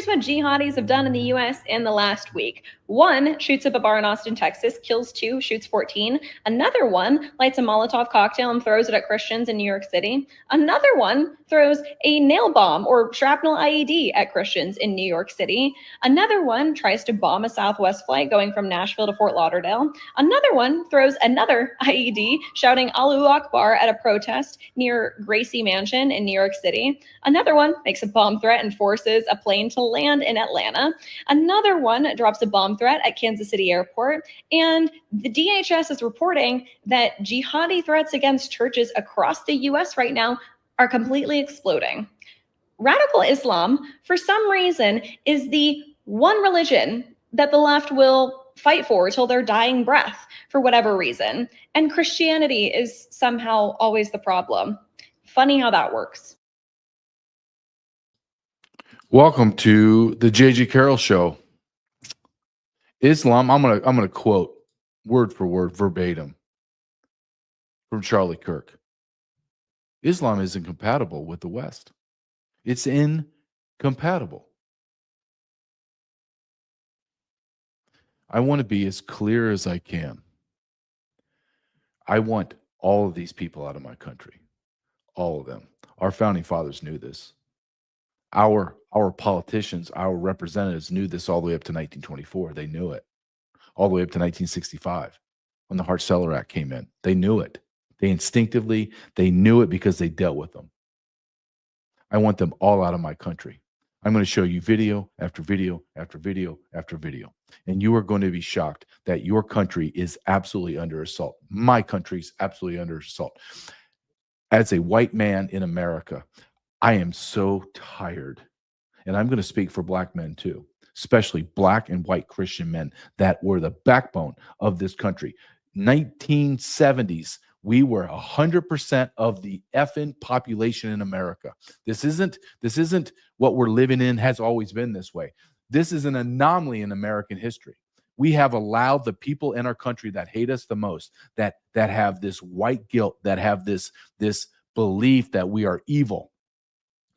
Here's what jihadis have done in the US in the last week. One shoots up a bar in Austin, Texas, kills 2, shoots 14. Another one lights a Molotov cocktail and throws it at Christians in New York City. Another one throws a nail bomb or shrapnel IED at Christians in New York City. Another one tries to bomb a Southwest flight going from Nashville to Fort Lauderdale. Another one throws another IED shouting Allahu Akbar at a protest near Gracie Mansion in New York City. Another one makes a bomb threat and forces a plane to land in Atlanta. Another one drops a bomb threat at Kansas City Airport. And the DHS is reporting that jihadi threats against churches across the US right now are completely exploding. Radical Islam, for some reason, is the one religion that the left will fight for till their dying breath for whatever reason. And Christianity is somehow always the problem. Funny how that works. Welcome to the J.G. Carrell Show. Islam, I'm gonna quote word for word, verbatim, from Charlie Kirk. Islam is incompatible with the West. It's incompatible. I want to be as clear as I can. I want all of these people out of my country. All of them. Our founding fathers knew this. Our politicians, our representatives knew this all the way up to 1924. They knew it. All the way up to 1965 when the Hart-Celler Act came in. They knew it. They instinctively, they knew it because they dealt with them. I want them all out of my country. I'm going to show you video after video after video after video. And you are going to be shocked that your country is absolutely under assault. My country is absolutely under assault. As a white man in America, I am so tired. And I'm going to speak for black men too, especially black and white Christian men that were the backbone of this country. 1970s, we were 100% of the effing population in America. This isn't what we're living in, has always been this way. This is an anomaly in American history. We have allowed the people in our country that hate us the most, that have this white guilt, that have this belief that we are evil,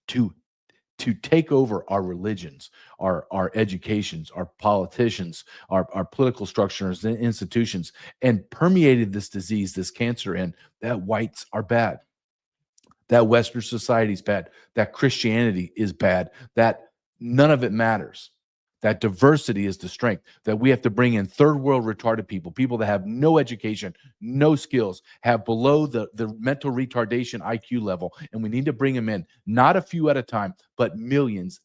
to take over our religions, our educations, our politicians, our political structures and institutions, and permeated this disease, this cancer in that whites are bad, that Western society is bad, that Christianity is bad, that none of it matters, that diversity is the strength, that we have to bring in third world retarded people that have no education, no skills, have below the mental retardation IQ level, and we need to bring them in, not a few at a time, but millions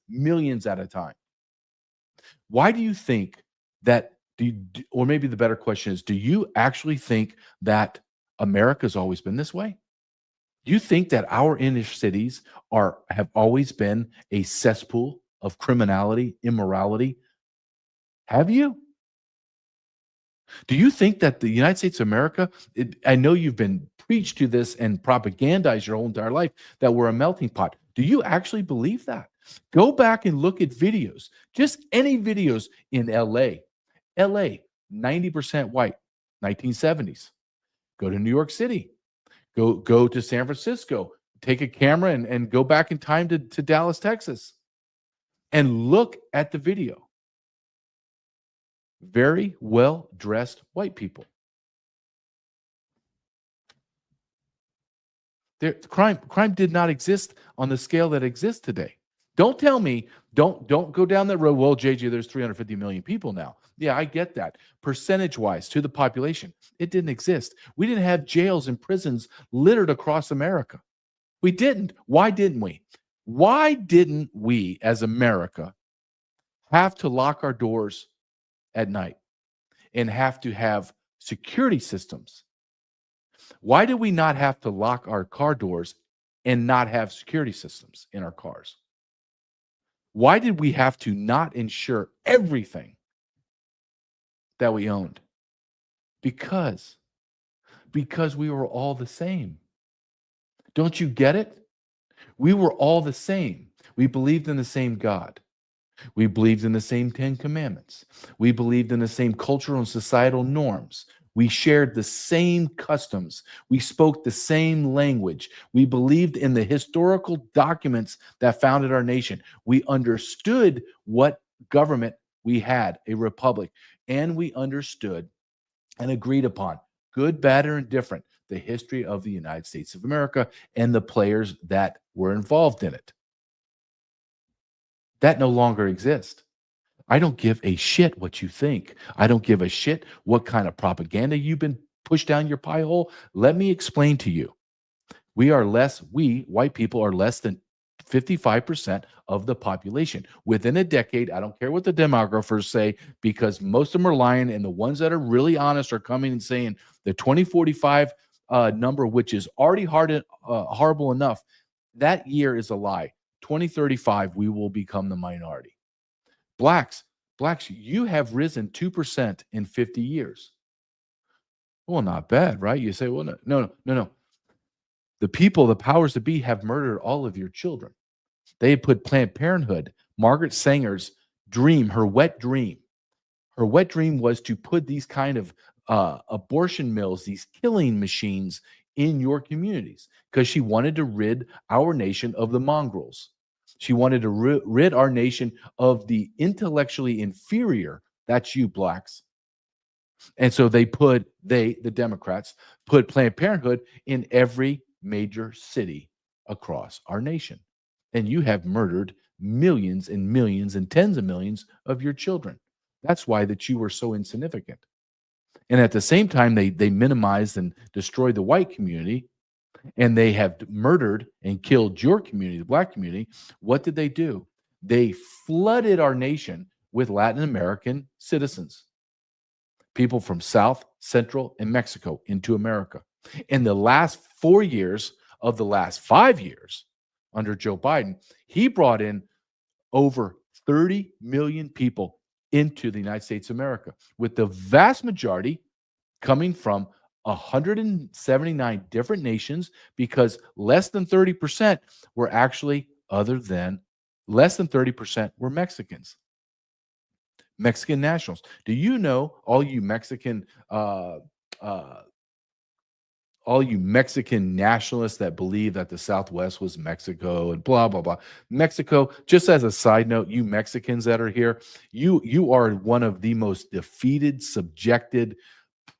at a time. Why do you think that, or maybe the better question is, do you actually think that America's always been this way? Do you think that our inner cities have always been a cesspool of criminality, immorality? Have you? Do you think that the United States of America, I know you've been preached to this and propagandized your whole entire life, that we're a melting pot. Do you actually believe that? Go back and look at videos, just any videos in LA. LA, 90% white, 1970s. Go to New York City. Go to San Francisco. Take a camera and go back in time to Dallas, Texas. And look at the video. Very well-dressed white people. Crime did not exist on the scale that exists today. Don't tell me, don't go down that road. Well, JJ, there's 350 million people now. Yeah, I get that. Percentage-wise to the population, it didn't exist. We didn't have jails and prisons littered across America. We didn't. Why didn't we? Why didn't we, as America, have to lock our doors at night and have to have security systems? Why did we not have to lock our car doors and not have security systems in our cars? Why did we have to not insure everything that we owned? Because we were all the same. Don't you get it? We were all the same. We believed in the same God. We believed in the same 10 Commandments. We believed in the same cultural and societal norms. We shared the same customs. We spoke the same language. We believed in the historical documents that founded our nation. We understood what government we had, a republic, and we understood and agreed upon, good, bad, or indifferent, the history of the United States of America and the players that were involved in it. That no longer exists. I don't give a shit what you think. I don't give a shit what kind of propaganda you've been pushed down your pie hole. Let me explain to you. We, white people, are less than 55% of the population. Within a decade, I don't care what the demographers say, because most of them are lying, and the ones that are really honest are coming and saying the 2045 number, which is already horrible enough, that year is a lie. 2035, we will become the minority. Blacks, you have risen 2% in 50 years. Well, not bad, right? You say, well, no. The people, the powers that be, have murdered all of your children. They put Planned Parenthood, Margaret Sanger's dream, her wet dream. Her wet dream was to put these kind of abortion mills, these killing machines in your communities, because she wanted to rid our nation of the mongrels. She wanted to rid our nation of the intellectually inferior, that's you blacks. And so the Democrats, put Planned Parenthood in every major city across our nation. And you have murdered millions and millions and tens of millions of your children. That's why that you were so insignificant. And at the same time, they minimized and destroyed the white community, and they have murdered and killed your community, the black community. What did they do? They flooded our nation with Latin American citizens, people from South, Central, and Mexico into America. In the last 4 years of the last 5 years under Joe Biden, he brought in over 30 million people into the United States of America, with the vast majority coming from 179 different nations, because less than 30% were Mexicans. Mexican nationals. Do you know, all you Mexican nationalists that believe that the Southwest was Mexico and blah blah blah? Mexico, just as a side note, you Mexicans that are here, you are one of the most defeated, subjected,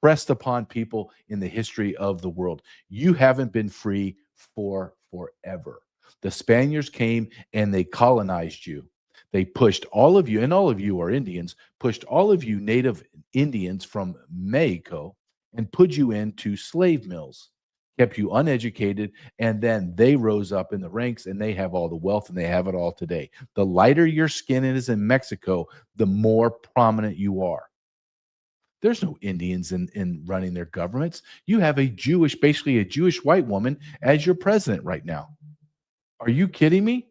pressed upon people in the history of the world. You haven't been free for forever. The Spaniards came and they colonized you. They pushed all of you, and all of you are Indians, pushed all of you native Indians from Mexico and put you into slave mills, kept you uneducated, and then they rose up in the ranks and they have all the wealth and they have it all today. The lighter your skin is in Mexico, the more prominent you are. There's no Indians in running their governments. You have basically a Jewish white woman as your president right now. Are you kidding me?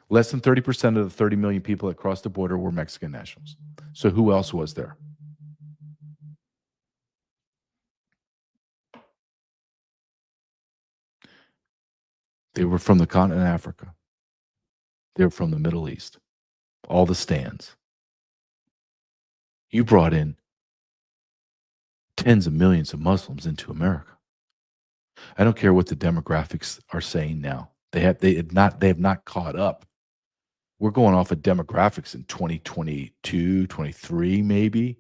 Less than 30% of the 30 million people that crossed the border were Mexican nationals. So who else was there? They were from the continent of Africa. They were from the Middle East. All the stands. You brought in tens of millions of Muslims into America. I don't care what the demographics are saying now. They have not caught up. We're going off of demographics in 2022, 23, maybe.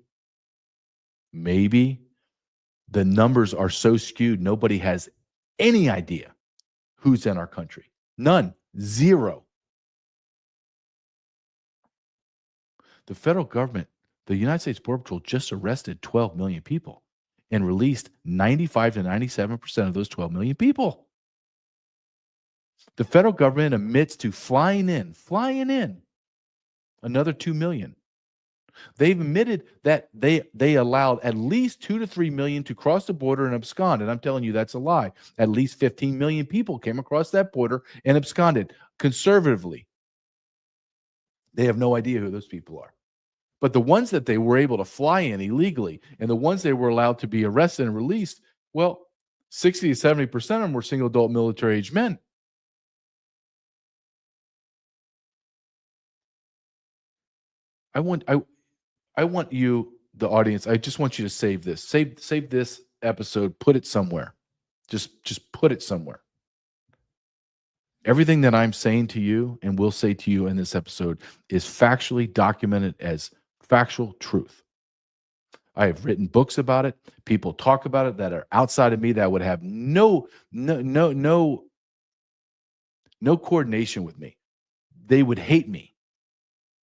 The numbers are so skewed, nobody has any idea who's in our country. None. Zero. The federal government, the United States Border Patrol, just arrested 12 million people and released 95 to 97% of those 12 million people. The federal government admits to flying in another 2 million. They've admitted that they allowed at least 2 to 3 million to cross the border and abscond. And I'm telling you, that's a lie. At least 15 million people came across that border and absconded. Conservatively, they have no idea who those people are. But the ones that they were able to fly in illegally and the ones they were allowed to be arrested and released, well, 60 to 70% of them were single adult military age men. I want you, the audience, I just want you to save this. Save this episode, put it somewhere. Just put it somewhere. Everything that I'm saying to you and will say to you in this episode is factually documented as factual truth. I have written books about it. People talk about it that are outside of me that would have no coordination with me. They would hate me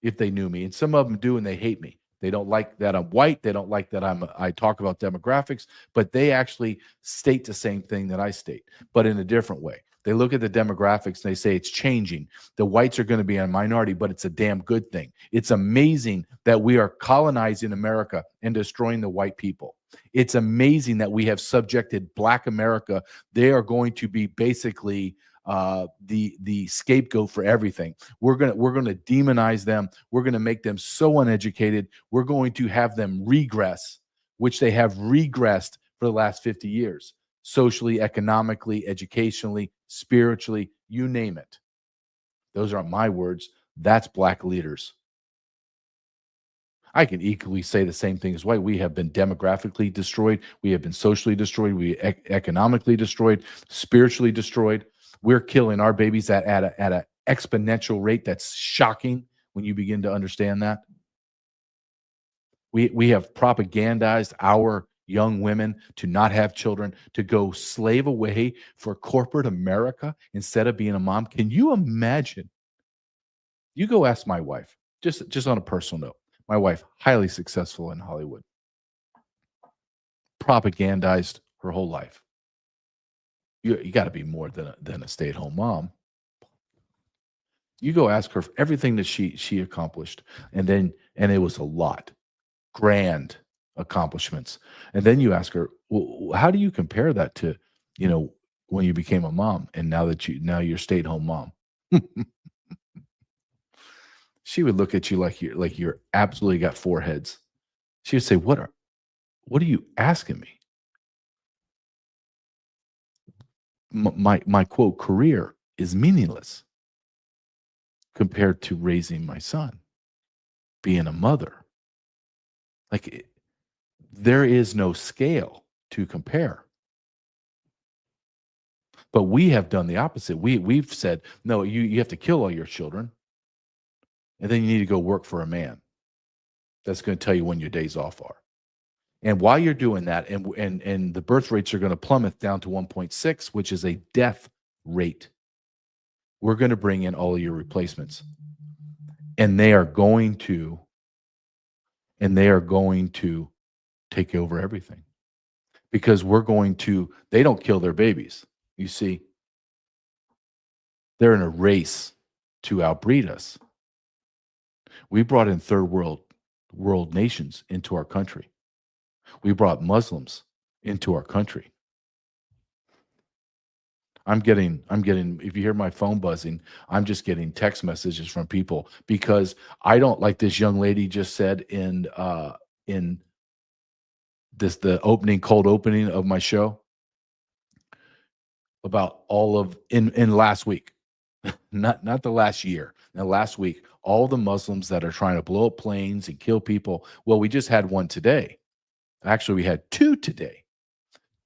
if they knew me, and some of them do, and they hate me. They don't like that I'm white. They don't like that I talk about demographics, but they actually state the same thing that I state, but in a different way. They look at the demographics and they say it's changing. The whites are going to be a minority, but it's a damn good thing. It's amazing that we are colonizing America and destroying the white people. It's amazing that we have subjected Black America. They are going to be basically the scapegoat for everything. We're gonna demonize them. We're gonna make them so uneducated. We're going to have them regress, which they have regressed for the last 50 years. Socially, economically, educationally, spiritually, you name it. Those aren't my words. That's Black leaders. I can equally say the same thing as white. We have been demographically destroyed. We have been socially destroyed. We economically destroyed, spiritually destroyed. We're killing our babies at an exponential rate that's shocking when you begin to understand that. We have propagandized our young women to not have children, to go slave away for corporate America instead of being a mom. Can you imagine? You go ask my wife, just on a personal note. My wife, highly successful in Hollywood, propagandized her whole life. You got to be more than a stay-at-home mom. You go ask her everything that she accomplished, and it was a lot, grand accomplishments. And then you ask her, well, how do you compare that to, when you became a mom, and now you're stay-at-home mom? She would look at you like you're absolutely got four heads. She would say, "What are you asking me?" My quote career is meaningless compared to raising my son, being a mother. There is no scale to compare. But we have done the opposite. We've said, no, you have to kill all your children, and then you need to go work for a man that's going to tell you when your days off are. And while you're doing that, and the birth rates are going to plummet down to 1.6, which is a death rate, we're going to bring in all of your replacements. And they are going to take over everything. Because they don't kill their babies. You see, they're in a race to outbreed us. We brought in third world nations into our country. We brought Muslims into our country. I'm getting, if you hear my phone buzzing, I'm just getting text messages from people because I don't, like this young lady just said in the cold opening of my show about in last week, not the last year, now last week, all the Muslims that are trying to blow up planes and kill people. Well, we just had one today. Actually, we had two today,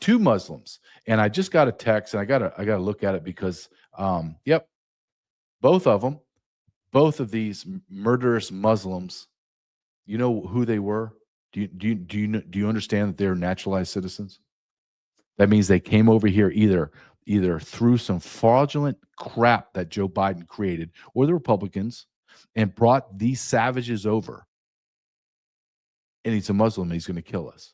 2 Muslims. And I just got a text, and I gotta look at it because, yep, both of these murderous Muslims, you know who they were? Do you understand that they're naturalized citizens? That means they came over here either through some fraudulent crap that Joe Biden created, or the Republicans, and brought these savages over. And he's a Muslim, and he's going to kill us.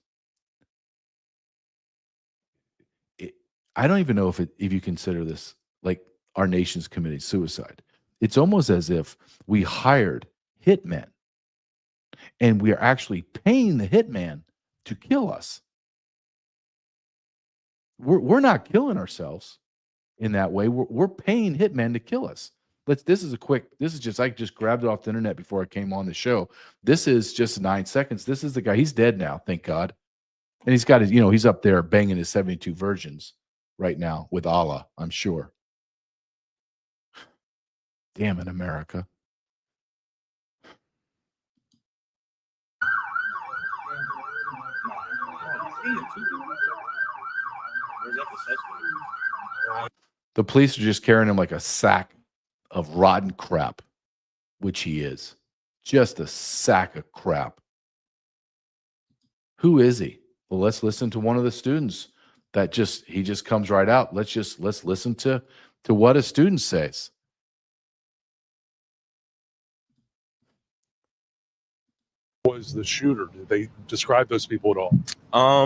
I don't even know if you consider this like our nation's committing suicide. It's almost as if we hired hitmen, and we are actually paying the hitman to kill us. We're not killing ourselves in that way. We're paying hitmen to kill us. I just grabbed it off the internet before I came on the show. This is just 9 seconds. This is the guy. He's dead now, thank God. And he's got his, he's up there banging his 72 virgins right now with Allah, I'm sure. Damn it, America. The police are just carrying him like a sack of rotten crap, which he is. Just a sack of crap. Who is he? Well, let's listen to one of the students he just comes right out. Let's listen to what a student says. Was the shooter? Did they describe those people at all?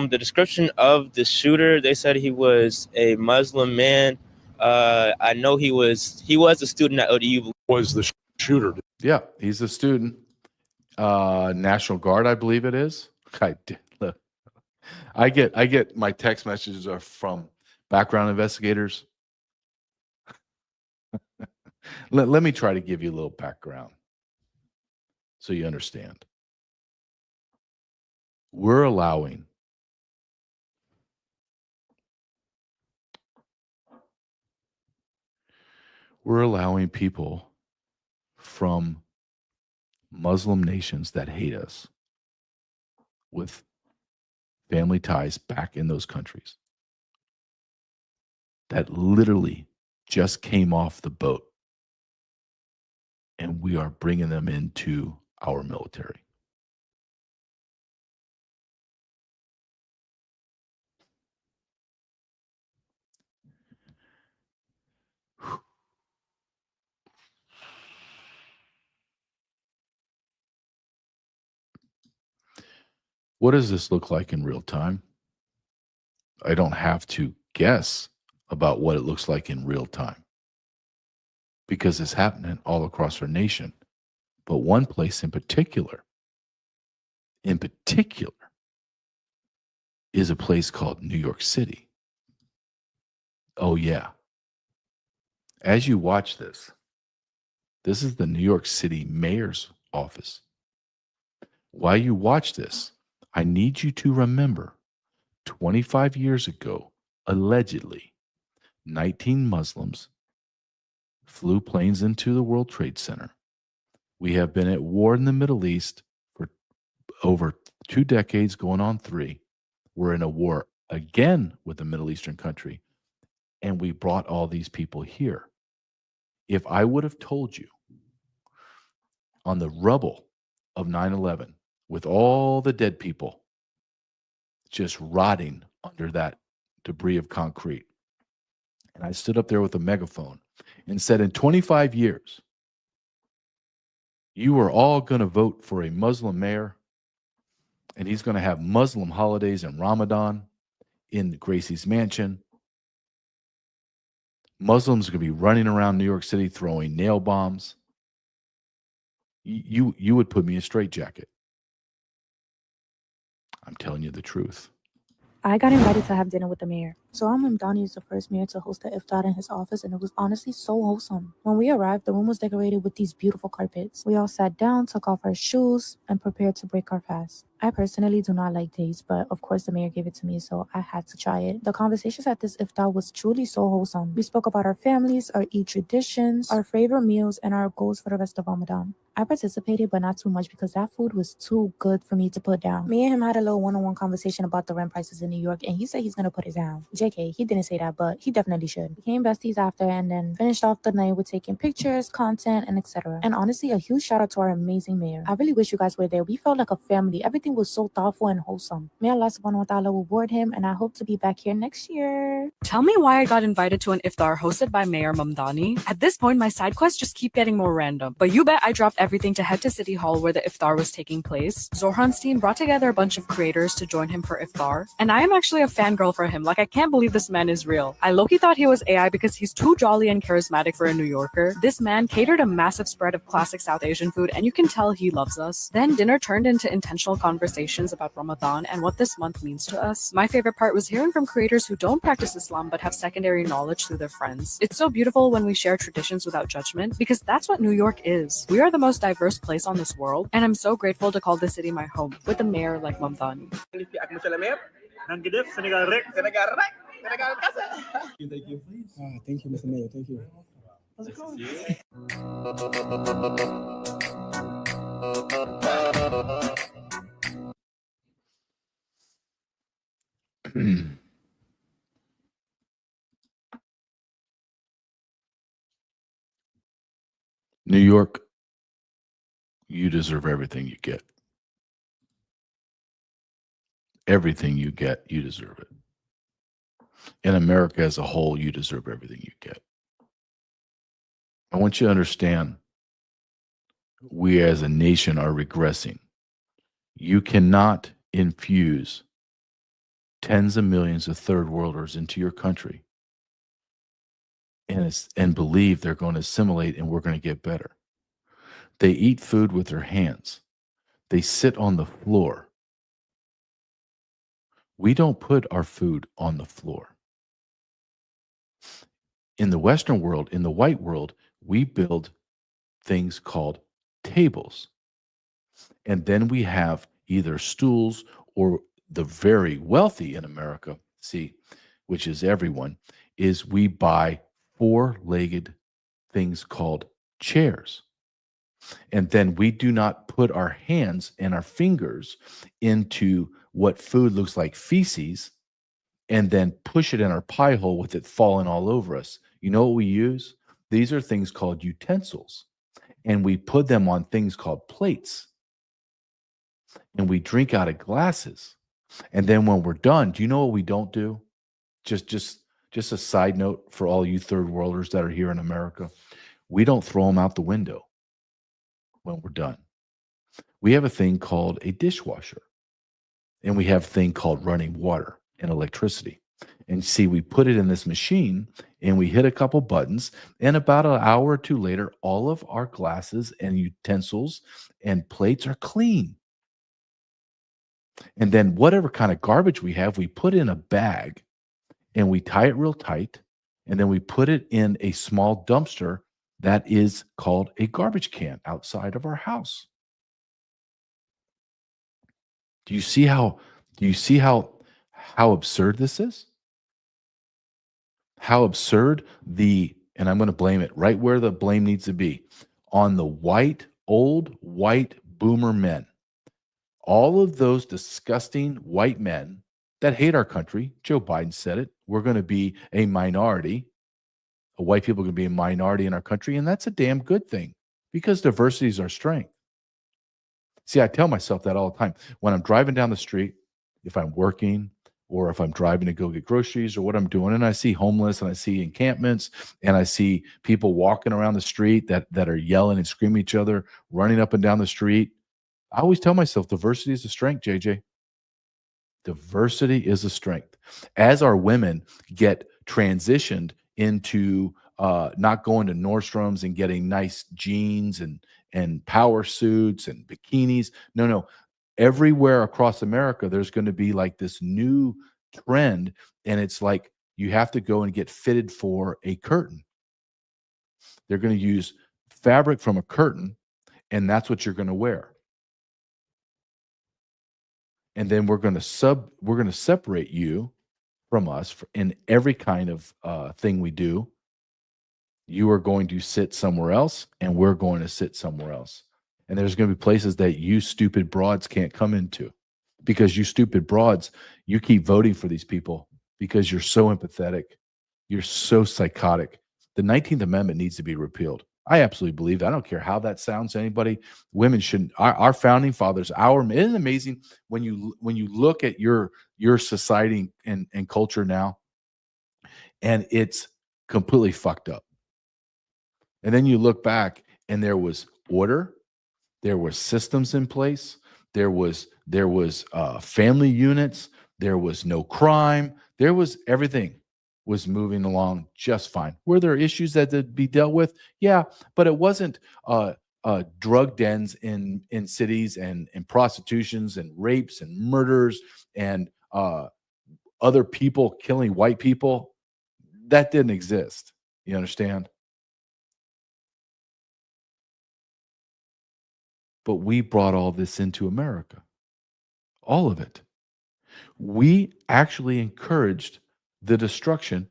The description of the shooter, they said he was a Muslim man. I know he was a student at ODU. Was the shooter? Yeah, he's a student. National Guard, I believe it is. I get my text messages are from background investigators. Let me try to give you a little background so you understand. We're allowing people from Muslim nations that hate us with family ties back in those countries that literally just came off the boat, and we are bringing them into our military. What does this look like in real time? I don't have to guess about what it looks like in real time because it's happening all across our nation. But one place in particular, is a place called New York City. Oh, yeah. As you watch this is the New York City mayor's office. While you watch this, I need you to remember 25 years ago, allegedly, 19 Muslims flew planes into the World Trade Center. We have been at war in the Middle East for over 2 decades, going on 3. We're in a war again with a Middle Eastern country, and we brought all these people here. If I would have told you on the rubble of 9/11, with all the dead people just rotting under that debris of concrete, and I stood up there with a megaphone and said, in 25 years, you are all going to vote for a Muslim mayor, and he's going to have Muslim holidays in Ramadan in Gracie's mansion. Muslims are going to be running around New York City throwing nail bombs. You would put me in a straitjacket. I'm telling you the truth. I got invited to have dinner with the mayor. Zohran Mamdani is the first mayor to host the iftar in his office, and it was honestly so wholesome. When we arrived, the room was decorated with these beautiful carpets. We all sat down, took off our shoes, and prepared to break our fast. I personally do not like dates, but of course the mayor gave it to me, so I had to try it. The conversations at this iftar was truly so wholesome. We spoke about our families, our Eid traditions, our favorite meals, and our goals for the rest of Ramadan. I participated, but not too much because that food was too good for me to put down. Me and him had a little one-on-one conversation about the rent prices in New York, and he said he's gonna put it down. JK, he didn't say that, but he definitely should. Became besties after, and then finished off the night with taking pictures, content, and etc. And honestly, a huge shout out to our amazing mayor. I really wish you guys were there. We felt like a family. Everything was so thoughtful and wholesome. May Allah subhanahu wa ta'ala reward him, and I hope to be back here next year. Tell me why I got invited to an iftar hosted by Mayor Mamdani. At this point, my side quests just keep getting more random. But you bet I dropped everything to head to City Hall where the iftar was taking place. Zohran's team brought together a bunch of creators to join him for iftar. And I am actually a fangirl for him. Like, I can't believe this man is real. I low-key thought he was AI because he's too jolly and charismatic for a New Yorker. This man catered a massive spread of classic South Asian food, and you can tell he loves us. Then dinner turned into intentional conversations about Ramadan and what this month means to us. My favorite part was hearing from creators who don't practice Islam but have secondary knowledge through their friends. It's so beautiful when we share traditions without judgment, because that's what New York is. We are the most diverse place on this world, and I'm so grateful to call this city my home, with a mayor like Mamdani. Thank you, please. Thank you, Mr. Mayor. Thank you. How's it going? New York, you deserve everything you get. Everything you get, you deserve it. In America as a whole, you deserve everything you get. I want you to understand, we as a nation are regressing. You cannot infuse tens of millions of third worlders into your country and believe they're going to assimilate and we're going to get better. They eat food with their hands. They sit on the floor. We don't put our food on the floor. In the Western world, in the white world, we build things called tables. And then we have either stools, or the very wealthy in America, which is everyone, is we buy four-legged things called chairs. And then we do not put our hands and our fingers into what food looks like feces and then push it in our pie hole with it falling all over us. You know what we use? These are things called utensils. And we put them on things called plates. And we drink out of glasses. And then when we're done, do you know what we don't do? Just a side note for all you third worlders that are here in America. We don't throw them out the window when we're done. We have a thing called a dishwasher. And we have a thing called running water and electricity. And see, we put it in this machine and we hit a couple buttons, and about an hour or two later, all of our glasses and utensils and plates are clean. And then whatever kind of garbage we have, we put in a bag and we tie it real tight, and then we put it in a small dumpster that is called a garbage can outside of our house. Do you see how absurd this is? How absurd and I'm going to blame it right where the blame needs to be, on the old white boomer men. All of those disgusting white men that hate our country. Joe Biden said it. We're going to be a minority. White people are going to be a minority in our country, and that's a damn good thing because diversity is our strength. See, I tell myself that all the time. When I'm driving down the street, if I'm working or if I'm driving to go get groceries or what I'm doing, and I see homeless and I see encampments and I see people walking around the street that are yelling and screaming at each other, running up and down the street, I always tell myself diversity is a strength, JJ. Diversity is a strength. As our women get transitioned into not going to Nordstrom's and getting nice jeans and power suits and bikinis. No. Everywhere across America, there's going to be like this new trend, and it's like you have to go and get fitted for a curtain. They're going to use fabric from a curtain, and that's what you're going to wear. And then we're going to separate you from us in every kind of thing we do. You are going to sit somewhere else, and we're going to sit somewhere else. And there's going to be places that you stupid broads can't come into, because you stupid broads, you keep voting for these people because you're so empathetic. You're so psychotic. The 19th Amendment needs to be repealed. I absolutely believe that. I don't care how that sounds to anybody. Women shouldn't. Our founding fathers, isn't it amazing when you look at your society and culture now, and it's completely fucked up. And then you look back, and there was order, there were systems in place, there was family units, there was no crime, there was everything was moving along just fine. Were there issues that had to be dealt with? Yeah, but it wasn't drug dens in cities and prostitutions and rapes and murders and other people killing white people. That didn't exist. You understand? But we brought all this into America. All of it. We actually encouraged the destruction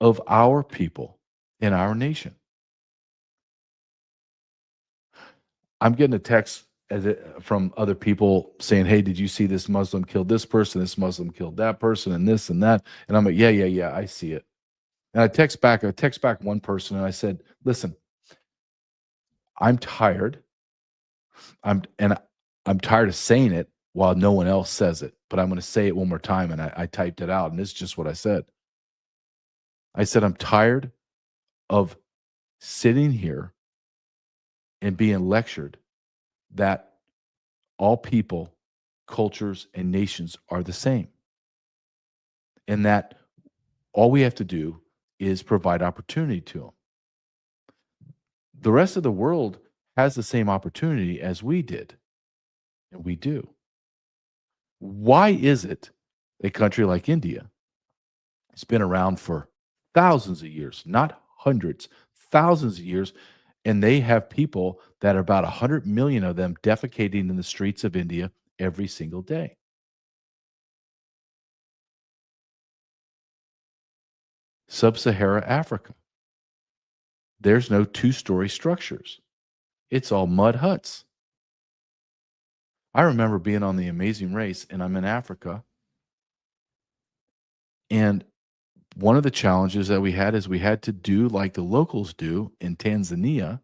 of our people in our nation. I'm getting a text from other people saying, hey, did you see this Muslim killed this person, this Muslim killed that person, and this and that? And I'm like, yeah, I see it. And I text back one person and I said, listen, I'm tired. I'm tired of saying it while no one else says it, but I'm going to say it one more time. And I typed it out, and this is just what I said. I said, I'm tired of sitting here and being lectured that all people, cultures, and nations are the same. And that all we have to do is provide opportunity to them. The rest of the world has the same opportunity as we did, and we do. Why is it a country like India has been around for thousands of years, not hundreds, thousands of years, and they have people that are about 100 million of them defecating in the streets of India every single day? Sub-Saharan Africa. There's no two-story structures. It's all mud huts. I remember being on The Amazing Race, and I'm in Africa. And one of the challenges that we had is we had to do like the locals do in Tanzania.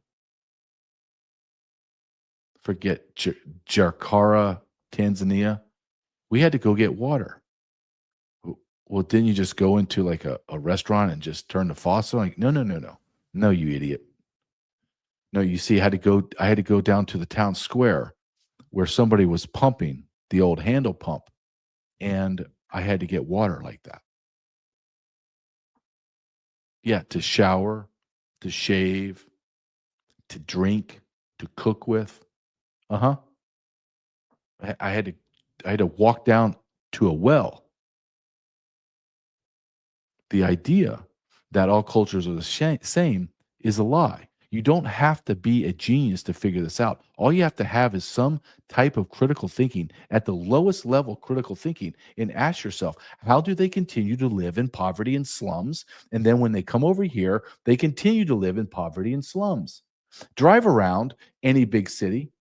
Forget Jakarta, Tanzania. We had to go get water. Well, didn't you just go into like a restaurant and just turn the faucet? Like, no. No, you idiot. No, you see, I had to go down to the town square where somebody was pumping the old handle pump, and I had to get water like that. Yeah, to shower, to shave, to drink, to cook with. I had to walk down to a well. The idea that all cultures are the same is a lie. You don't have to be a genius to figure this out. All you have to have is some type of critical thinking at the lowest level, critical thinking, and ask yourself, how do they continue to live in poverty and slums? And then when they come over here, they continue to live in poverty and slums. Drive around any big city,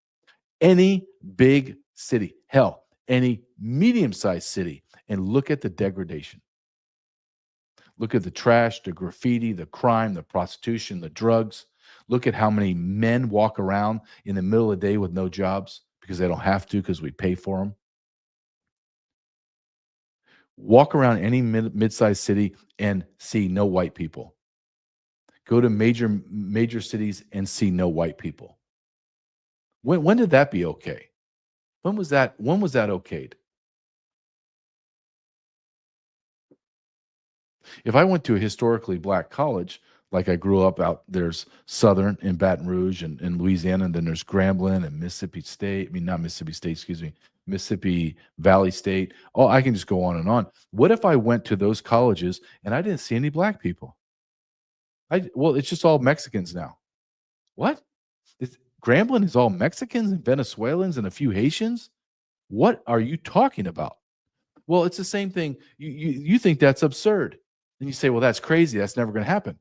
hell, any medium-sized city, and look at the degradation. Look at the trash, the graffiti, the crime, the prostitution, the drugs. Look at how many men walk around in the middle of the day with no jobs because they don't have to because we pay for them. Walk around any mid-sized city and see no white people. Go to major cities and see no white people. When did that be okay? When was that okayed? If I went to a historically black college, like I grew up out, there's Southern in Baton Rouge and Louisiana, and then there's Grambling and Mississippi State. I mean, not Mississippi State, excuse me, Mississippi Valley State. Oh, I can just go on and on. What if I went to those colleges and I didn't see any black people? Well, it's just all Mexicans now. What? Grambling is all Mexicans and Venezuelans and a few Haitians? What are you talking about? Well, it's the same thing. You think that's absurd. And you say, well, that's crazy. That's never going to happen.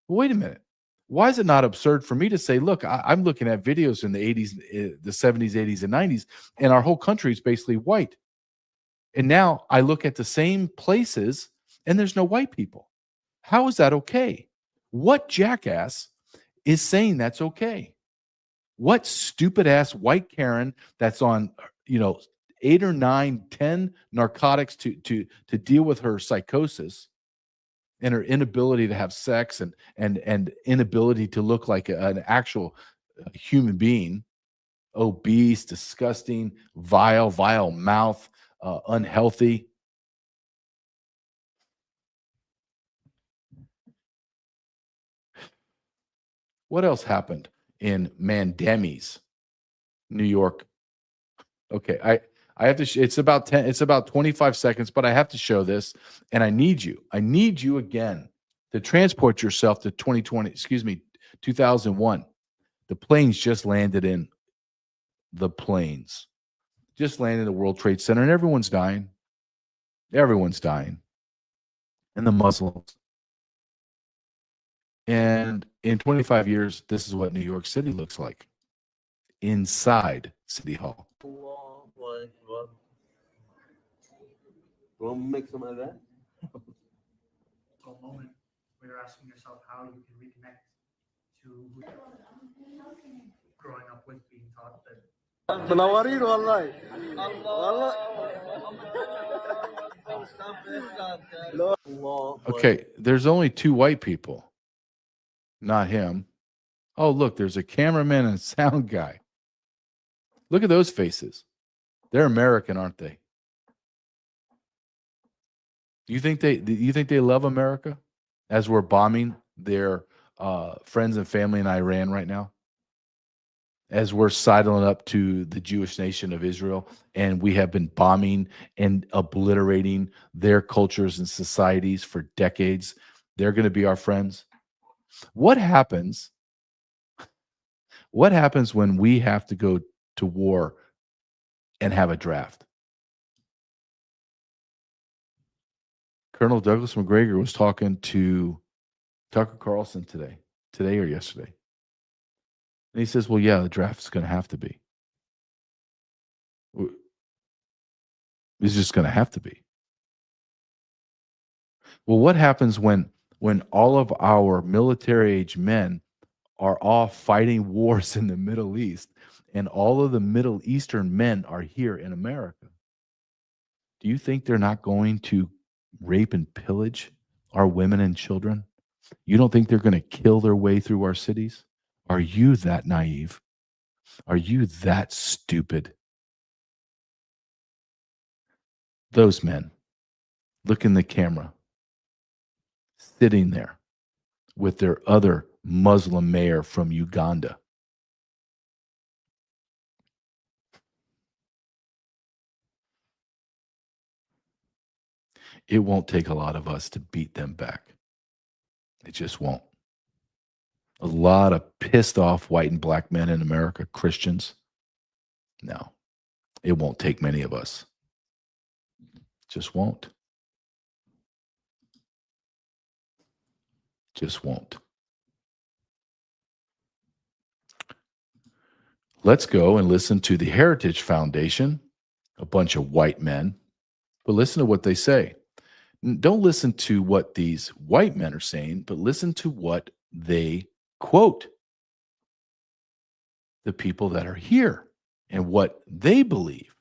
Well, wait a minute. Why is it not absurd for me to say, look, I'm looking at videos in the 80s, the 70s, 80s, and 90s, and our whole country is basically white. And now I look at the same places and there's no white people. How is that okay? What jackass is saying that's okay? What stupid ass white Karen that's on, 8 or 9, 10 narcotics to deal with her psychosis and her inability to have sex and inability to look like an actual human being, obese, disgusting, vile mouth, unhealthy. What else happened in Mandamis, New York? Okay, I have to. It's about 25 seconds, but I have to show this, and I need you again to transport yourself to 2001. The planes just landed in the planes, just landed in the World Trade Center, and everyone's dying. Everyone's dying, and the Muslims. And in 25 years, this is what New York City looks like inside City Hall. Don't make some of that. For a moment where you're asking yourself how you can reconnect to منورين والله والله. Okay, there's only 2 white people, not him. Oh, look, there's a cameraman and a sound guy. Look at those faces. They're American, aren't they? Do you think they love America as we're bombing their friends and family in Iran right now? As we're sidling up to the Jewish nation of Israel, and we have been bombing and obliterating their cultures and societies for decades, they're going to be our friends. What happens when we have to go to war and have a draft? Colonel Douglas McGregor was talking to Tucker Carlson today or yesterday. And he says, well, yeah, the draft is going to have to be. It's just going to have to be. Well, what happens when all of our military-age men are off fighting wars in the Middle East and all of the Middle Eastern men are here in America? Do you think they're not going to rape and pillage our women and children? You don't think they're going to kill their way through our cities? Are you that naive? Are you that stupid? Those men, look in the camera, sitting there with their other Muslim mayor from Uganda. It won't take a lot of us to beat them back. It just won't. A lot of pissed off white and black men in America, Christians. No, it won't take many of us. Just won't. Just won't. Let's go and listen to the Heritage Foundation, a bunch of white men, but listen to what they say. Don't listen to what these white men are saying, but listen to what they quote the people that are here and what they believe.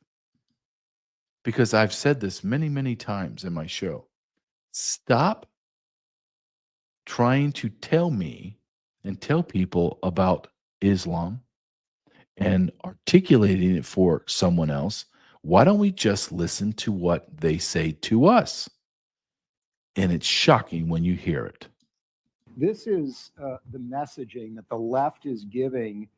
Because I've said this many, many times in my show. Stop trying to tell me and tell people about Islam and articulating it for someone else. Why don't we just listen to what they say to us? And it's shocking when you hear it. This is the messaging that the left is giving,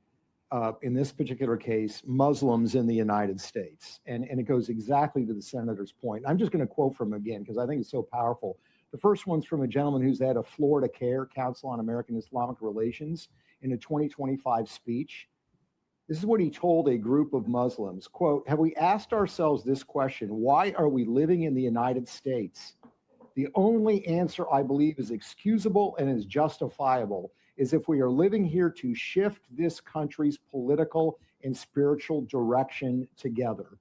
in this particular case, Muslims in the United States. And it goes exactly to the senator's point. I'm just going to quote from him again because I think it's so powerful. The first one's from a gentleman who's at a Florida CARE, Council on American Islamic Relations, in a 2025 speech. This is what he told a group of Muslims, quote, "Have we asked ourselves this question? Why are we living in the United States? The only answer I believe is excusable and is justifiable is if we are living here to shift this country's political and spiritual direction together."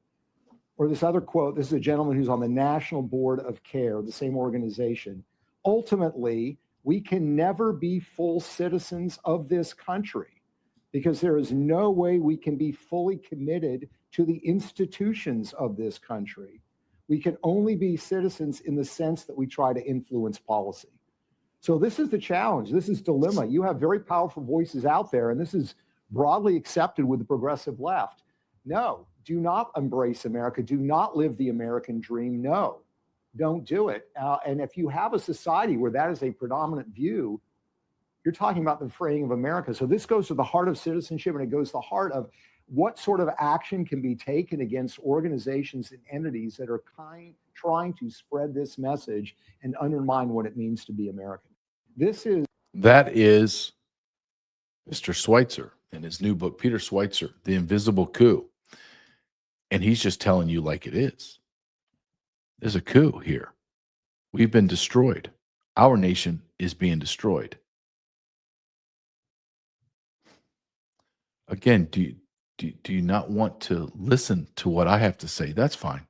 Or this other quote, this is a gentleman who's on the National Board of CARE, the same organization. "Ultimately, we can never be full citizens of this country because there is no way we can be fully committed to the institutions of this country. We can only be citizens in the sense that we try to influence policy." So this is the challenge. This is dilemma. You have very powerful voices out there, and this is broadly accepted with the progressive left. No, do not embrace America. Do not live the American dream. No, don't do it. And if you have a society where that is a predominant view, you're talking about the fraying of America. So this goes to the heart of citizenship, and it goes to the heart of what sort of action can be taken against organizations and entities that are trying to spread this message and undermine what it means to be American. That is Mr. Schweitzer in his new book, Peter Schweitzer, The Invisible Coup. And he's just telling you like it is. There's a coup here. We've been destroyed. Our nation is being destroyed. Again, do you not want to listen to what I have to say? That's fine.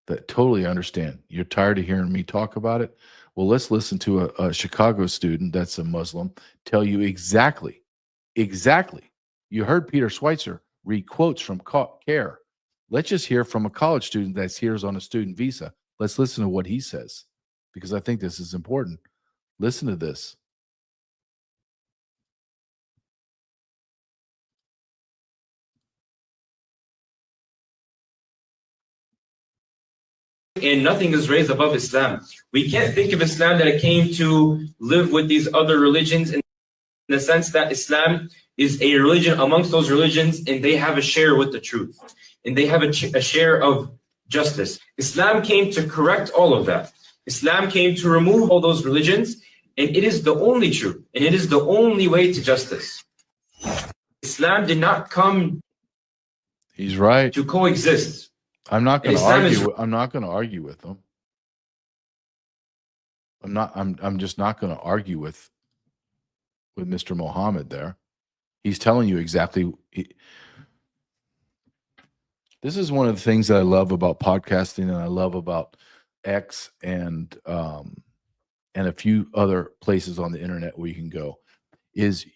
That totally understand. You're tired of hearing me talk about it? Well, let's listen to a Chicago student that's a Muslim tell you exactly. You heard Peter Schweitzer read quotes from Carrell. Let's just hear from a college student that's here on a student visa. Let's listen to what he says, because I think this is important. Listen to this. And nothing is raised above Islam. We can't think of Islam that it came to live with these other religions in the sense that Islam is a religion amongst those religions, and they have a share with the truth, and they have a share of justice. Islam came to correct all of that. Islam came to remove all those religions, and it is the only truth, and it is the only way to justice. Islam did not come. He's right. To coexist. I'm not going to argue. I'm not going to argue with him. I'm just not going to argue with Mr. Mohammed there. He's telling you exactly. This is one of the things that I love about podcasting, and I love about X and a few other places on the internet where you can go. Is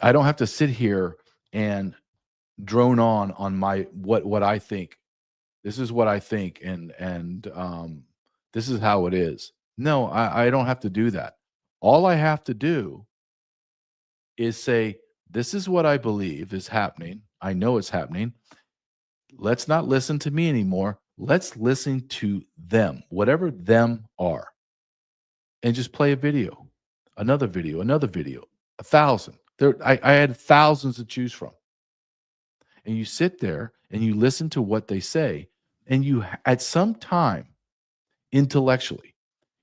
I don't have to sit here and drone on my what I think. This is what I think, and this is how it is. No, I don't have to do that. All I have to do is say, this is what I believe is happening. I know it's happening. Let's not listen to me anymore. Let's listen to them, whatever them are, and just play a video, another video, 1,000. I had thousands to choose from. And you sit there and you listen to what they say, and you, at some time, intellectually,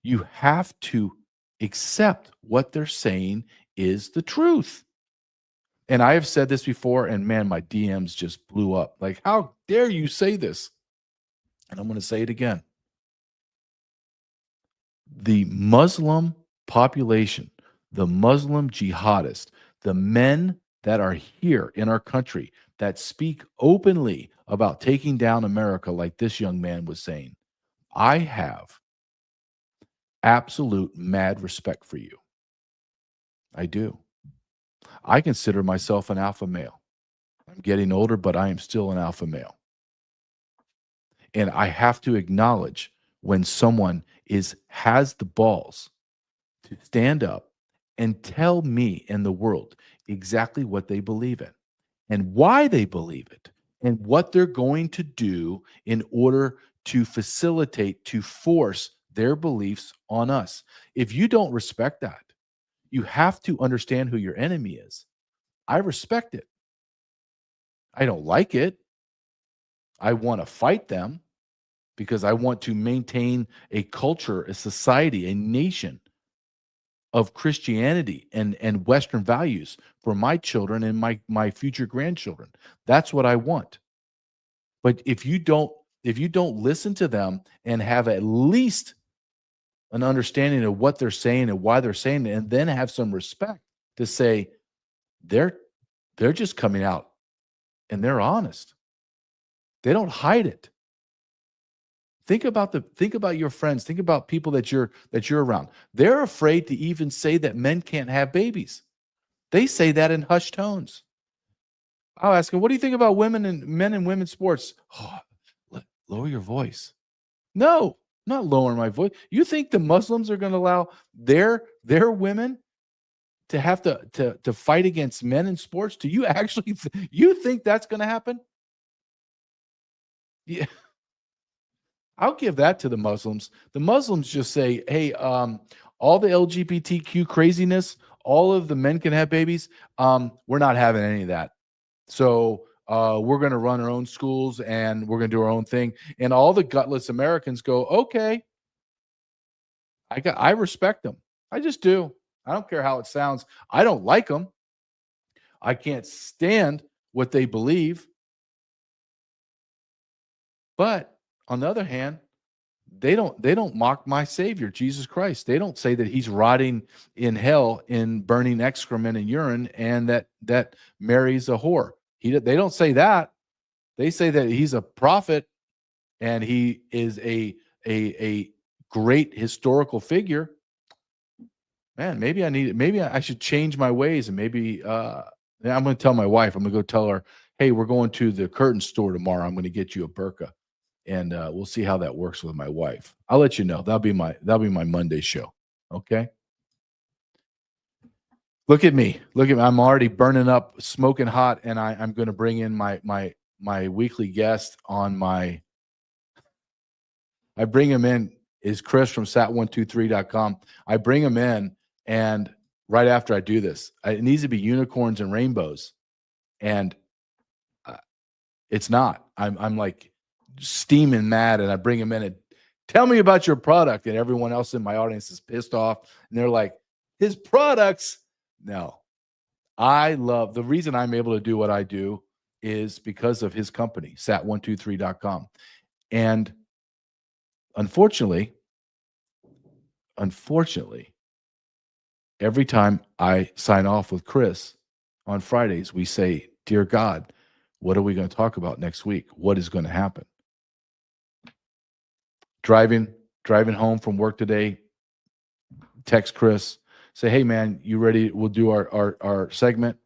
you have to accept what they're saying is the truth. And I have said this before, and man, my DMs just blew up. Like, how dare you say this? And I'm going to say it again. The Muslim population, the Muslim jihadist, the men that are here in our country that speak openly about taking down America, like this young man was saying, I have absolute mad respect for you. I do. I consider myself an alpha male. I'm getting older, but I am still an alpha male. And I have to acknowledge when someone has the balls to stand up and tell me and the world exactly what they believe in and why they believe it and what they're going to do in order to facilitate, to force their beliefs on us. If you don't respect that, you have to understand who your enemy is. I respect it. I don't like it. I want to fight them because I want to maintain a culture, a society, a nation of Christianity and Western values for my children and my future grandchildren. That's what I want. But if you don't listen to them and have at least an understanding of what they're saying and why they're saying it, and then have some respect to say they're just coming out and they're honest. They don't hide it. Think about your friends. Think about people that you're around. They're afraid to even say that men can't have babies. They say that in hushed tones. I'll ask them, "What do you think about men and women's sports?" Oh, lower your voice. No, not lowering my voice. You think the Muslims are going to allow their women to have to fight against men in sports? Do you actually you think that's going to happen? Yeah. I'll give that to the Muslims. The Muslims just say, hey, all the LGBTQ craziness, all of the men can have babies. We're not having any of that. So we're going to run our own schools and we're going to do our own thing. And all the gutless Americans go, okay, I respect them. I just do. I don't care how it sounds. I don't like them. I can't stand what they believe. But on the other hand, they don't mock my Savior, Jesus Christ. They don't say that he's rotting in hell in burning excrement and urine and that Mary's a whore. They don't say that. They say that he's a prophet and he is a great historical figure. Man, maybe I should change my ways and maybe And I'm going to tell my wife, I'm going to go tell her, hey, we're going to the curtain store tomorrow. I'm going to get you a burqa. And we'll see how that works with my wife. I'll let you know. That'll be my Monday show. Okay. Look at me. Look at me. I'm already burning up, smoking hot, and I'm going to bring in my weekly guest on my. I bring him in is Chris from sat123.com. I bring him in, and right after I do this, it needs to be unicorns and rainbows, and it's not. I'm like steaming mad, and I bring him in and tell me about your product, and everyone else in my audience is pissed off, and they're like, his products. No, I love the reason I'm able to do what I do is because of his company, sat123.com. And unfortunately, every time I sign off with Chris on Fridays, we say, dear God, what are we going to talk about next week? What is going to happen? Driving home from work today, text Chris, say, hey man, you ready? We'll do our segment.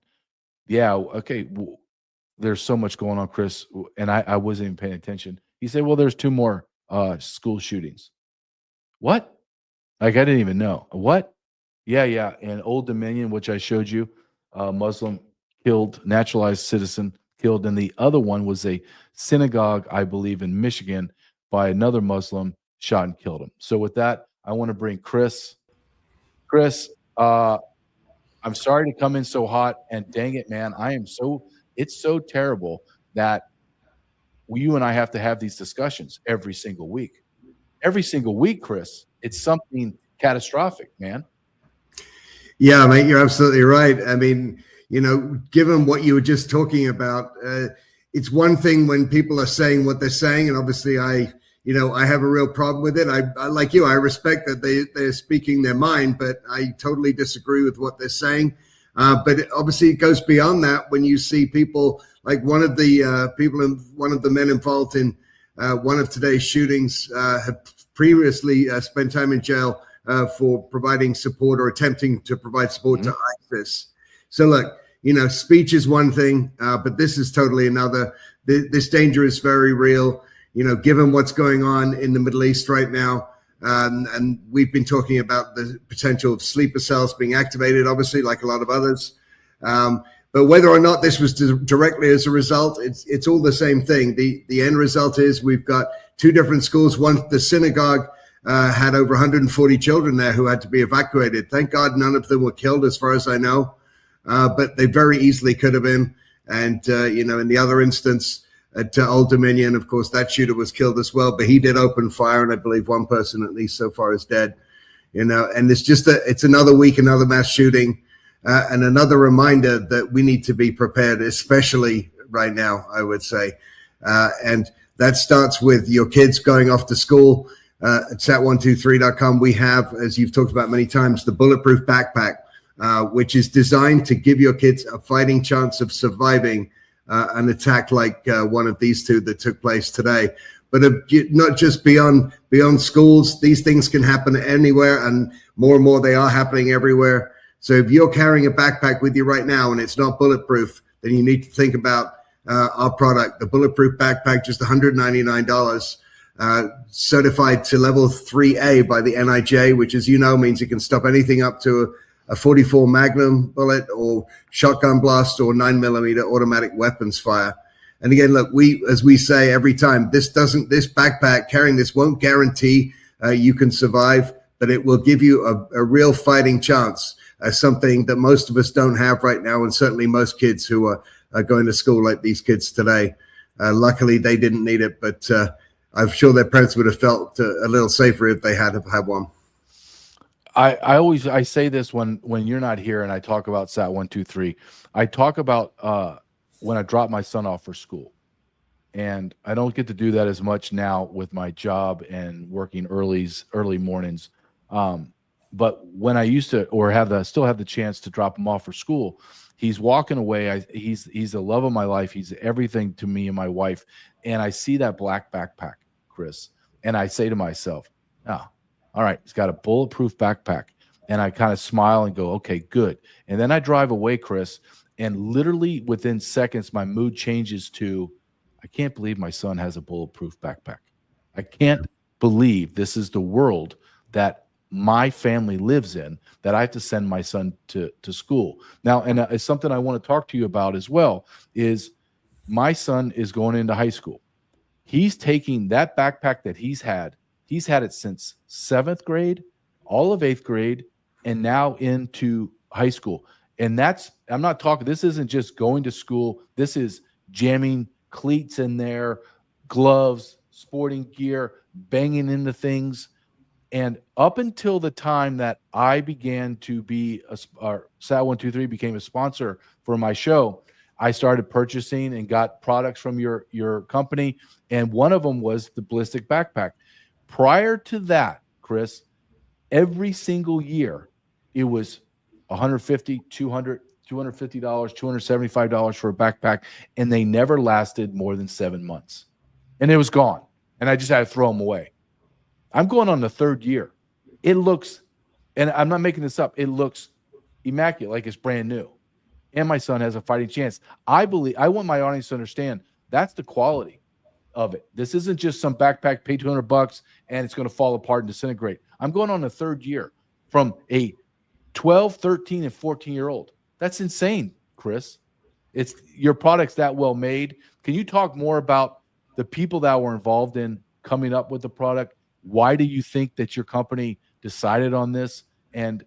Yeah. Okay. There's so much going on, Chris. And I wasn't even paying attention. He said, well, there's 2 more school shootings. What? Like, I didn't even know. What? Yeah. And Old Dominion, which I showed you, Muslim killed, naturalized citizen killed. And the other one was a synagogue, I believe, in Michigan by another Muslim, shot and killed him. So with that, I want to bring Chris. Chris, I'm sorry to come in so hot, and dang it, man, it's so terrible that you and I have to have these discussions every single week. Every single week, Chris, it's something catastrophic, man. Yeah, mate, you're absolutely right. I mean, given what you were just talking about, it's one thing when people are saying what they're saying, and obviously I have a real problem with it. I like you, I respect that they're speaking their mind, but I totally disagree with what they're saying. But obviously it goes beyond that when you see people like one of the men involved in one of today's shootings have previously spent time in jail for providing support or attempting to provide support to ISIS. So look, speech is one thing, but this is totally another. This danger is very real. Given what's going on in the Middle East right now, and we've been talking about the potential of sleeper cells being activated, obviously, like a lot of others. But whether or not this was directly as a result, it's all the same thing. The end result is we've got 2 different schools. One, the synagogue had over 140 children there who had to be evacuated. Thank God none of them were killed, as far as I know. But they very easily could have been. And, in the other instance, at Old Dominion, of course, that shooter was killed as well, but he did open fire, and I believe 1 person at least so far is dead. And it's another week, another mass shooting, and another reminder that we need to be prepared, especially right now, I would say. And that starts with your kids going off to school. At sat123.com, we have, as you've talked about many times, the bulletproof backpack, which is designed to give your kids a fighting chance of surviving an attack like one of these 2 that took place today. But not just beyond schools, these things can happen anywhere, and more they are happening everywhere. So if you're carrying a backpack with you right now and it's not bulletproof, then you need to think about our product, the bulletproof backpack, just $199, certified to level 3A by the NIJ, which, as you know, means it can stop anything up to a 44 Magnum bullet or shotgun blast or 9mm automatic weapons fire. And again, look, as we say every time, this backpack, carrying this won't guarantee you can survive, but it will give you a real fighting chance, something that most of us don't have right now, and certainly most kids who are going to school like these kids today. Luckily, they didn't need it, but I'm sure their parents would have felt a little safer if they had one. I say this when you're not here and I talk about Sat123. I talk about when I drop my son off for school, and I don't get to do that as much now with my job and working early mornings. But when I used to, or still have the chance to drop him off for school, he's walking away. He's the love of my life. He's everything to me and my wife. And I see that black backpack, Chris, and I say to myself, oh, all right, he's got a bulletproof backpack. And I kind of smile and go, okay, good. And then I drive away, Chris, And literally within seconds, my mood changes to, I can't believe my son has a bulletproof backpack. I can't believe this is the world that my family lives in, that I have to send my son to school. Now, and it's something I want to talk to you about as well, is my son is going into high school. He's taking that backpack that he's had it since 7th grade, all of 8th grade, and now into high school. And I'm not talking, this isn't just going to school. This is jamming cleats in there, gloves, sporting gear, banging into things. And up until the time that I began to be, Sat123 became a sponsor for my show, I started purchasing and got products from your company. And one of them was the ballistic backpack. Prior to that, Chris, every single year, it was $150, $200, $250, $275 for a backpack, and they never lasted more than 7 months. And it was gone, and I just had to throw them away. I'm going on the 3rd year. It looks, and I'm not making this up, it looks immaculate, like it's brand new. And my son has a fighting chance. I want my audience to understand that's the quality of it. This isn't just some backpack, pay $200, and it's going to fall apart and disintegrate. I'm going on the 3rd year from a 12, 13, and 14-year-old. That's insane, Chris. It's your product's that well made. Can you talk more about the people that were involved in coming up with the product? Why do you think that your company decided on this? And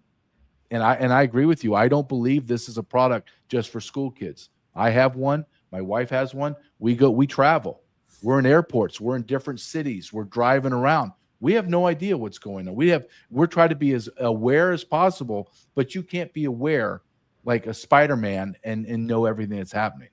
I agree with you. I don't believe this is a product just for school kids. I have one. My wife has one. We travel. We're in airports. We're in different cities. We're driving around. We have no idea what's going on. We're trying to be as aware as possible, but you can't be aware like a Spider-Man and know everything that's happening.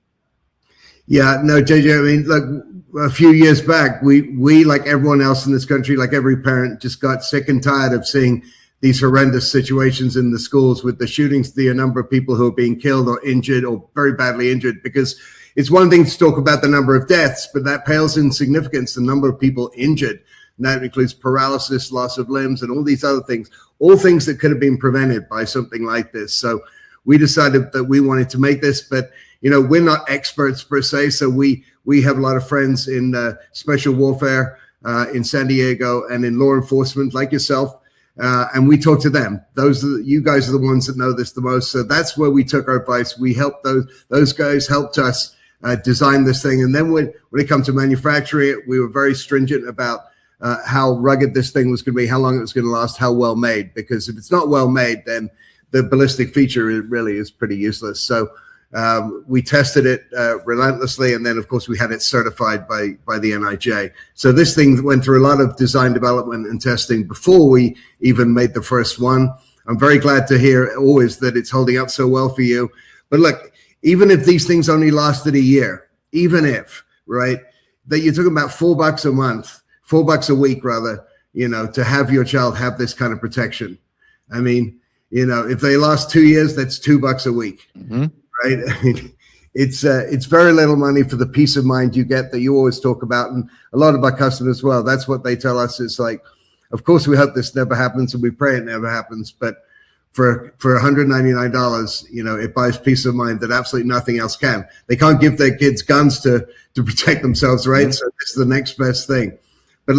Yeah, no, JJ, I mean, look, a few years back, we like everyone else in this country, like every parent, just got sick and tired of seeing these horrendous situations in the schools with the shootings, the number of people who are being killed or injured or very badly injured, because it's one thing to talk about the number of deaths, but that pales in significance, the number of people injured. And that includes paralysis, loss of limbs, and all these other things, all things that could have been prevented by something like this. So we decided that we wanted to make this, but we're not experts per se. So we have a lot of friends in special warfare in San Diego and in law enforcement like yourself. And we talk to them. You guys are the ones that know this the most. So that's where we took our advice. We helped those guys helped us design this thing. And then when it comes to manufacturing it, we were very stringent about how rugged this thing was going to be, how long it was going to last, how well made. Because if it's not well made, then the ballistic feature really is pretty useless. So we tested it relentlessly, and then of course we had it certified by the NIJ. So this thing went through a lot of design development and testing before we even made the first one. I'm very glad to hear always that it's holding up so well for you. But look, even if these things only lasted a year, even if, right, that you're talking about $4 a month, $4 a week rather, to have your child have this kind of protection. I mean, if they last 2 years, that's $2 a week. Mm-hmm. Right. It's very little money for the peace of mind you get that you always talk about. And a lot of our customers, well, that's what they tell us. It's like, of course, we hope this never happens and we pray it never happens. But for $199, it buys peace of mind that absolutely nothing else can. They can't give their kids guns to protect themselves. Right. Mm-hmm. So it's the next best thing. But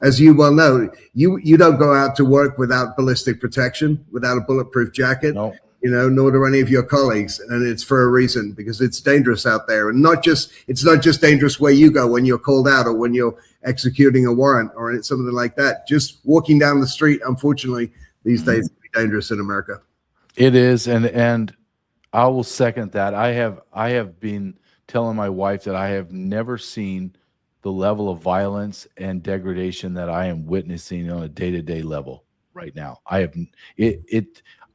as you well know, you don't go out to work without ballistic protection, without a bulletproof jacket. No. Nor do any of your colleagues, and it's for a reason, because it's dangerous out there, and it's not just dangerous where you go when you're called out or when you're executing a warrant or something like that. Just walking down the street, unfortunately, these days can be dangerous in America. It is, and I will second that. I have been telling my wife that I have never seen the level of violence and degradation that I am witnessing on a day-to-day level right now.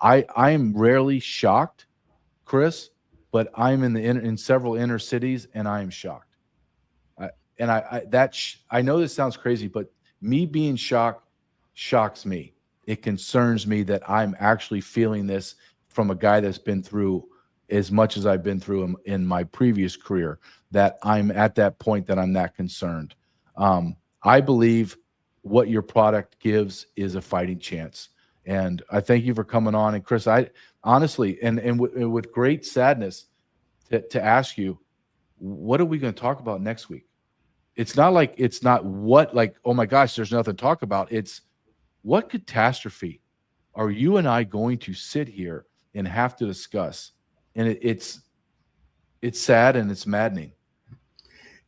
I am rarely shocked, Chris, but I'm in several inner cities, and I am shocked. I know this sounds crazy, but me being shocked shocks me. It concerns me that I'm actually feeling this from a guy that's been through as much as I've been through in my previous career, that I'm at that point that I'm that concerned. I believe what your product gives is a fighting chance. And I thank you for coming on. And Chris, I honestly, and with great sadness to ask you, what are we going to talk about next week? It's not like, it's not what, like, oh my gosh, there's nothing to talk about. It's what catastrophe are you and I going to sit here and have to discuss? And it's sad and it's maddening.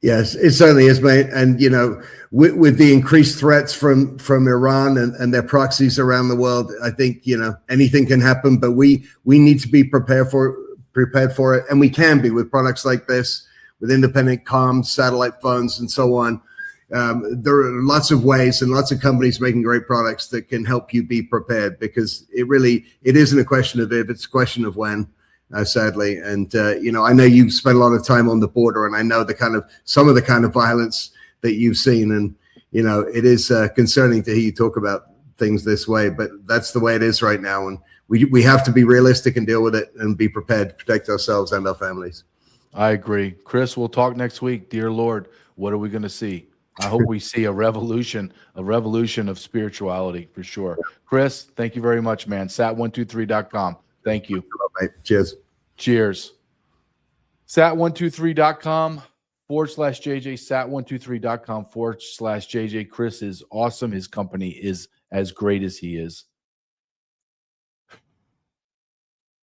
Yes, it certainly is, mate. And, you know, with the increased threats from Iran and their proxies around the world, I think, you know, anything can happen, but we need to be prepared for it. And we can be with products like this, with independent comms, satellite phones, and so on. There are lots of ways and lots of companies making great products that can help you be prepared, because it isn't a question of if, it's a question of when. Sadly. And, you know, I know you've spent a lot of time on the border, and I know some of the kind of violence that you've seen. And, you know, it is concerning to hear you talk about things this way, but that's the way it is right now. And we have to be realistic and deal with it and be prepared to protect ourselves and our families. I agree. Chris, we'll talk next week. Dear Lord, what are we going to see? I hope we see a revolution of spirituality for sure. Chris, thank you very much, man. Sat123.com. Thank you. Cheers. Cheers. Sat123.com/JJ, sat123.com/JJ. Chris is awesome. His company is as great as he is.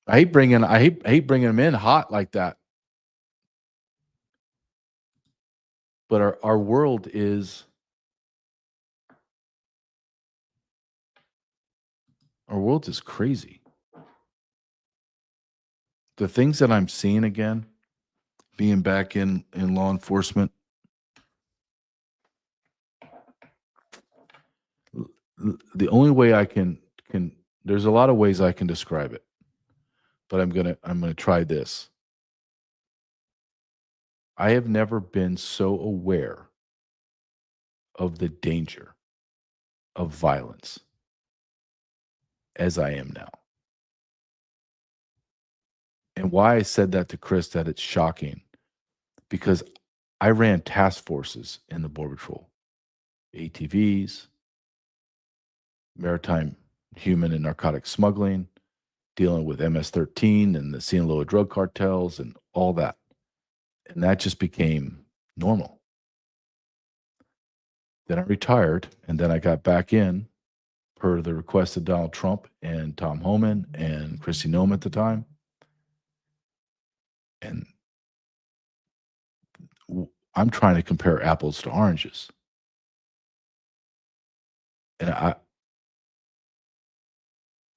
I hate bringing him in hot like that. But our world is crazy. The things that I'm seeing again, being back in law enforcement, the only way I can there's a lot of ways I can describe it, but I'm gonna try this. I have never been so aware of the danger of violence as I am now. And why I said that to Chris, that it's shocking, because I ran task forces in the Border Patrol, ATVs, maritime human and narcotic smuggling, dealing with MS-13 and the Sinaloa drug cartels and all that. And that just became normal. Then I retired, and then I got back in per the request of Donald Trump and Tom Homan and Kristi Noem at the time. And I'm trying to compare apples to oranges. And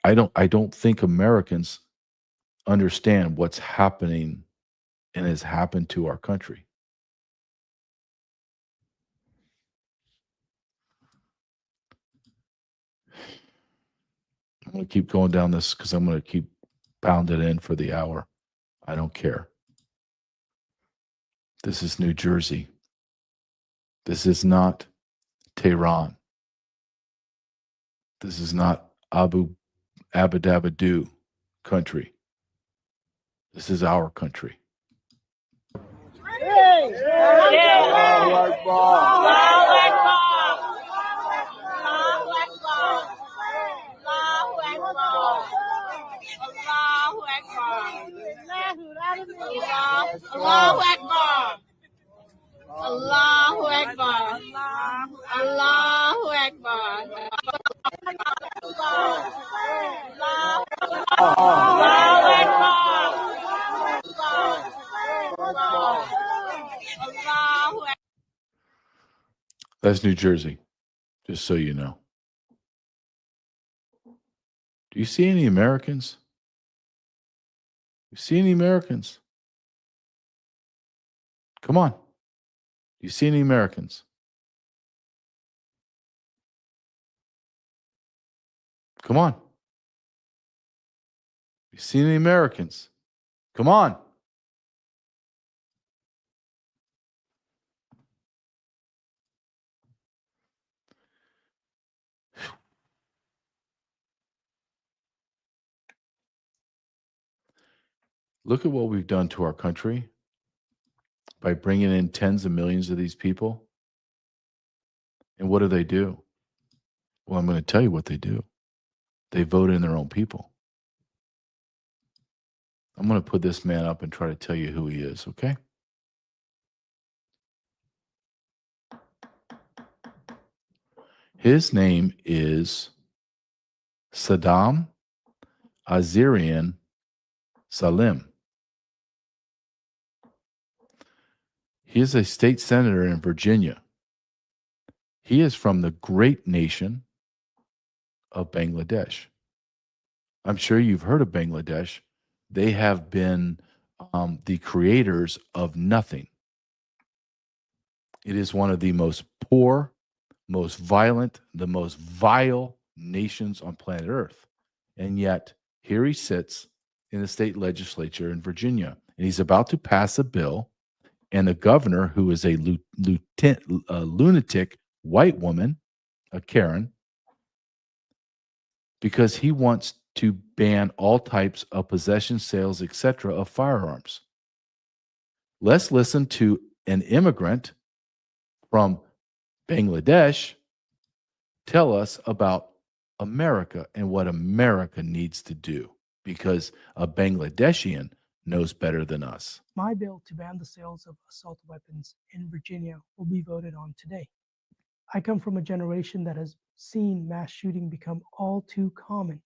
I don't think Americans understand what's happening and has happened to our country. I'm going to keep going down this because I'm going to keep pounding in for the hour. I don't care. This is New Jersey. This is not Tehran. This is not Abu Dabadoo country. This is our country. Allahu Akbar. Allahu Akbar. Allahu Akbar. That's New Jersey, just so you know. Do you see any Americans? You see any Americans? Come on. Do you see any Americans? Come on. You see any Americans? Come on. Look at what we've done to our country by bringing in tens of millions of these people. And what do? Well, I'm going to tell you what they do. They vote in their own people. I'm going to put this man up and try to tell you who he is, okay? His name is Saddam Azarian Salim. He is a state senator in Virginia. He is from the great nation of Bangladesh. I'm sure you've heard of Bangladesh. They have been the creators of nothing. It is one of the most poor, most violent, the most vile nations on planet Earth. And yet, here he sits in the state legislature in Virginia, and he's about to pass a bill, and the governor, who is a lunatic white woman, a Karen, because he wants to ban all types of possession, sales, etc. of firearms. Let's listen to an immigrant from Bangladesh tell us about America and what America needs to do, because a Bangladeshian knows better than us. My bill to ban the sales of assault weapons in Virginia will be voted on today. I come from a generation that has seen mass shooting become all too common,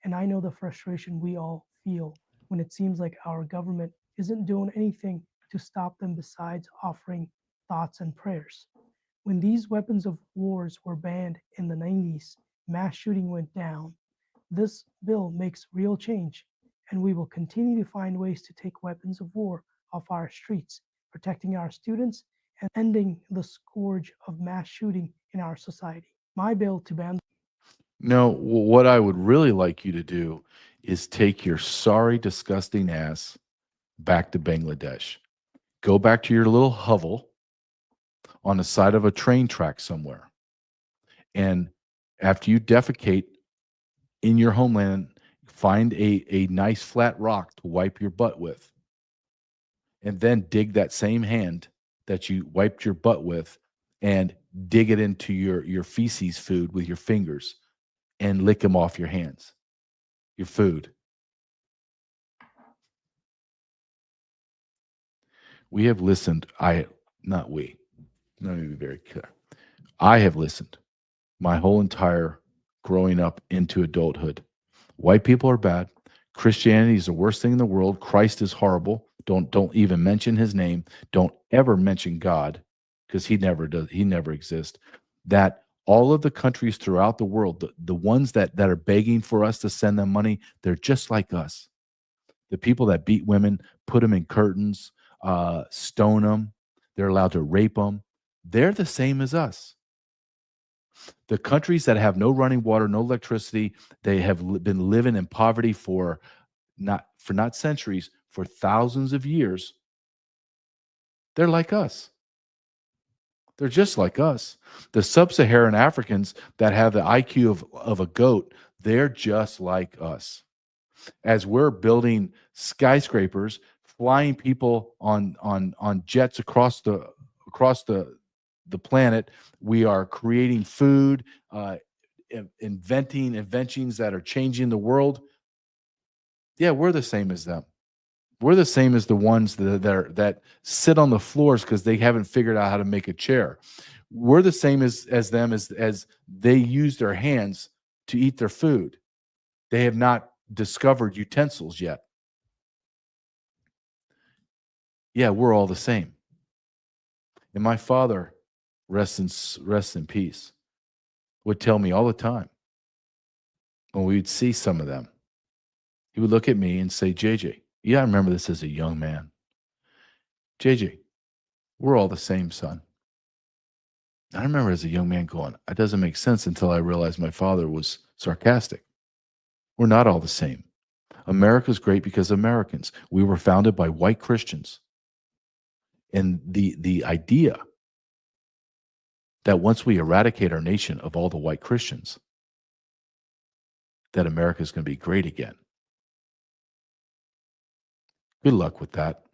and I know the frustration we all feel when it seems like our government isn't doing anything to stop them besides offering thoughts and prayers. When these weapons of wars were banned in the 90s, mass shooting went down. This bill makes real change, and we will continue to find ways to take weapons of war off our streets, protecting our students and ending the scourge of mass shooting in our society. My bill to ban. No, what I would really like you to do is take your sorry, disgusting ass back to Bangladesh. Go back to your little hovel on the side of a train track somewhere. And after you defecate in your homeland, find a nice flat rock to wipe your butt with. And then dig that same hand that you wiped your butt with and dig it into your feces food with your fingers and lick them off your hands, your food. We have listened. Let me be very clear. I have listened my whole entire growing up into adulthood. White people are bad. Christianity is the worst thing in the world. Christ is horrible. Don't even mention his name. Don't ever mention God, because he never does. He never exists. That all of the countries throughout the world, the ones that are begging for us to send them money, they're just like us. The people that beat women, put them in curtains, stone them, they're allowed to rape them. They're the same as us. The countries that have no running water, no electricity, they have been living in poverty for not centuries, for thousands of years. They're like us. They're just like us. The sub-Saharan Africans that have the IQ of a goat, they're just like us. As we're building skyscrapers, flying people on jets across the planet, we are creating food, inventing inventions that are changing the world. Yeah, we're the same as them. We're the same as the ones that sit on the floors because they haven't figured out how to make a chair. We're the same as them as they use their hands to eat their food. They have not discovered utensils yet. Yeah, we're all the same. And my father, rest in peace, would tell me all the time when we would see some of them. He would look at me and say, JJ, yeah, I remember this as a young man. JJ, we're all the same, son. I remember as a young man going, it doesn't make sense until I realized my father was sarcastic. We're not all the same. America's great because of Americans. We were founded by white Christians. And the idea that once we eradicate our nation of all the white Christians, that America is going to be great again. Good luck with that.